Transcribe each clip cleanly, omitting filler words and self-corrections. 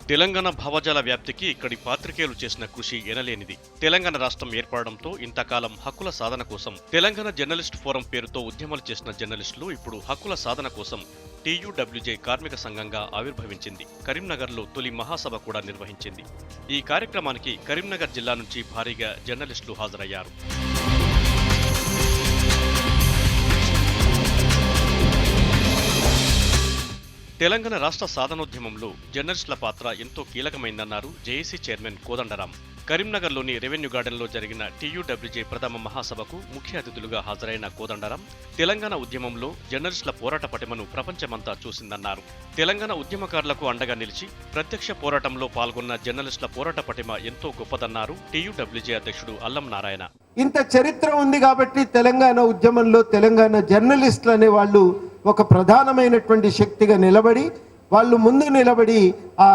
తెలంగాణ భావజాల వ్యాప్తికి ఇక్కడి పాత్రికేయులు చేసిన కృషి ఎనలేనిది. తెలంగాణ రాష్ట్రం ఏర్పడడంతో ఇంతకాలం హక్కుల సాధన కోసం తెలంగాణ జర్నలిస్ట్ ఫోరం పేరుతో ఉద్యమాలు చేసిన జర్నలిస్టులు ఇప్పుడు హక్కుల సాధన కోసం TUWJ కార్మిక సంఘంగా ఆవిర్భవించింది. కరీంనగర్లో తొలి మహాసభ కూడా నిర్వహించింది. ఈ కార్యక్రమానికి కరీంనగర్ జిల్లా నుంచి భారీగా జర్నలిస్టులు హాజరయ్యారు. తెలంగాణ రాష్ట్ర సాధనోద్యమంలో జర్నలిస్టుల పాత్ర ఎంతో కీలకమైందన్నారు జేఏసీ చైర్మన్ కోదండరాం. కరీంనగర్లోని రెవెన్యూ గార్డెన్లో జరిగిన TUWJ ప్రథమ మహాసభకు ముఖ్య అతిథులుగా హాజరైన కోదండరాం తెలంగాణ ఉద్యమంలో జర్నలిస్టుల పోరాట పటిమను ప్రపంచమంతా చూసిందన్నారు. తెలంగాణ ఉద్యమకారులకు అండగా నిలిచి ప్రత్యక్ష పోరాటంలో పాల్గొన్న జర్నలిస్టుల పోరాట పటిమ ఎంతో గొప్పదన్నారు TUWJ అధ్యక్షుడు అల్లం నారాయణ. ఇంత చరిత్ర ఉంది కాబట్టి తెలంగాణ ఉద్యమంలో తెలంగాణ జర్నలిస్టులు అనే వాళ్ళు ఒక ప్రధానమైనటువంటి శక్తిగా నిలబడి వాళ్ళు ముందు నిలబడి ఆ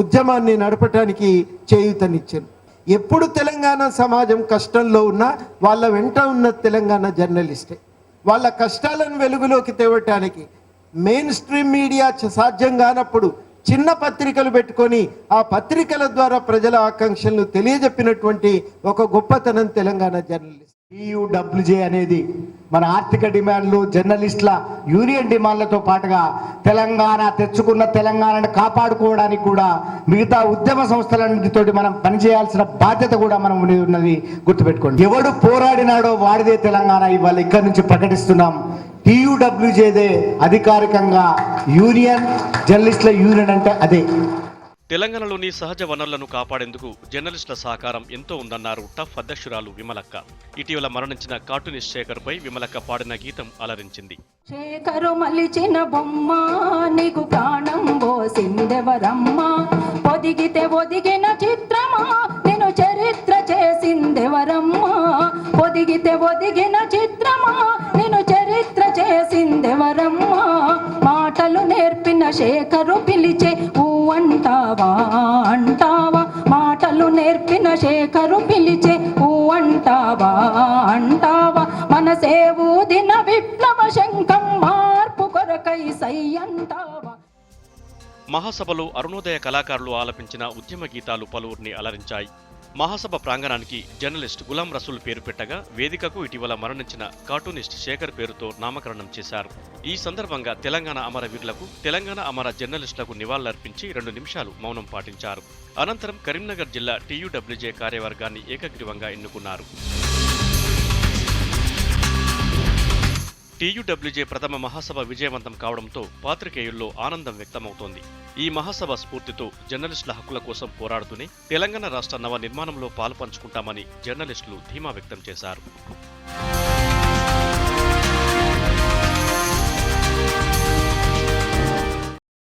ఉద్యమాన్ని నడపటానికి చేయూతనిచ్చారు. ఎప్పుడు తెలంగాణ సమాజం కష్టంలో ఉన్నా వాళ్ళ వెంట ఉన్న తెలంగాణ జర్నలిస్టే. వాళ్ళ కష్టాలను వెలుగులోకి తేవటానికి మెయిన్ స్ట్రీమ్ మీడియా సాధ్యం కానప్పుడు చిన్న పత్రికలు పెట్టుకొని ఆ పత్రికల ద్వారా ప్రజల ఆకాంక్షలను తెలియజెప్పినటువంటి ఒక గొప్పతనం తెలంగాణ జర్నలిస్ట్. TUWJ అనేది మన ఆర్థిక డిమాండ్లు, జర్నలిస్టుల యూనియన్ డిమాండ్లతో పాటుగా తెలంగాణ తెచ్చుకున్న తెలంగాణను కాపాడుకోవడానికి కూడా మిగతా ఉద్యమ సంస్థలన్నిటితోటి మనం పనిచేయాల్సిన బాధ్యత కూడా మనం ఉన్నది గుర్తుపెట్టుకోండి. ఎవడు పోరాడినాడో వాడిదే తెలంగాణ ఇవాళ ఇక్కడి నుంచి ప్రకటిస్తున్నాం. TUWJదే అధికారికంగా యూనియన్, జర్నలిస్టుల యూనియన్ అంటే అదే. తెలంగాణలోని సహజ వనరులను కాపాడేందుకు జర్నలిస్టుల సహకారం ఎంతో ఉందన్నారు టఫ్ అధ్యక్షురాలు విమలక్క. ఇటీవల మరణించిన కార్టూనిస్ట్ శేఖర్ పై విమలక్క పాడిన గీతం అలరించింది. శేఖరు మలిచిన బొమ్మ నీకు ప్రాణం పోసిందెవరమ్మా, పొదిగితే ఒదిగిన చిత్రమా నేను చరిత్ర చేసిందెవరమ్మా, పొదిగితే ఒదిగిన చిత్రమా నేను చరిత్ర చేసిందెవరమ్మా, మాటలు నేర్పిన శేఖరు పిలిచే ఊ అంటావా అంటావా, మాటలు నేర్పిన శేఖరు పిలిచే ఊ అంటావా అంటావా, మనసే ఊదిన విప్లవ శంఖం మార్పు కొరకై సై అంటావా. మహాసభలో అరుణోదయ కళాకారులు ఆలపించిన ఉద్యమ గీతాలు పలువురిని అలరించాయి. మహాసభ ప్రాంగణానికి జర్నలిస్ట్ గులాం రసూల్ పేరు పెట్టగా వేదికకు ఇటీవల మరణించిన కార్టూనిస్ట్ శేఖర్ పేరుతో నామకరణం చేశారు. ఈ సందర్భంగా తెలంగాణ అమరవీరులకు, తెలంగాణ అమర జర్నలిస్టులకు నివాళులర్పించి 2 నిమిషాలు మౌనం పాటించారు. అనంతరం కరీంనగర్ జిల్లా TUWJ కార్యవర్గాన్ని ఏకగ్రీవంగా ఎన్నుకున్నారు. TUWJ ప్రథమ మహాసభ విజయవంతం కావడంతో పాత్రికేయుల్లో ఆనందం వ్యక్తమవుతోంది. ఈ మహాసభ స్ఫూర్తితో జర్నలిస్టుల హక్కుల కోసం పోరాడుతూనే తెలంగాణ రాష్ట్ర నవ నిర్మాణంలో పాలుపంచుకుంటామని జర్నలిస్టులు ధీమా వ్యక్తం చేశారు.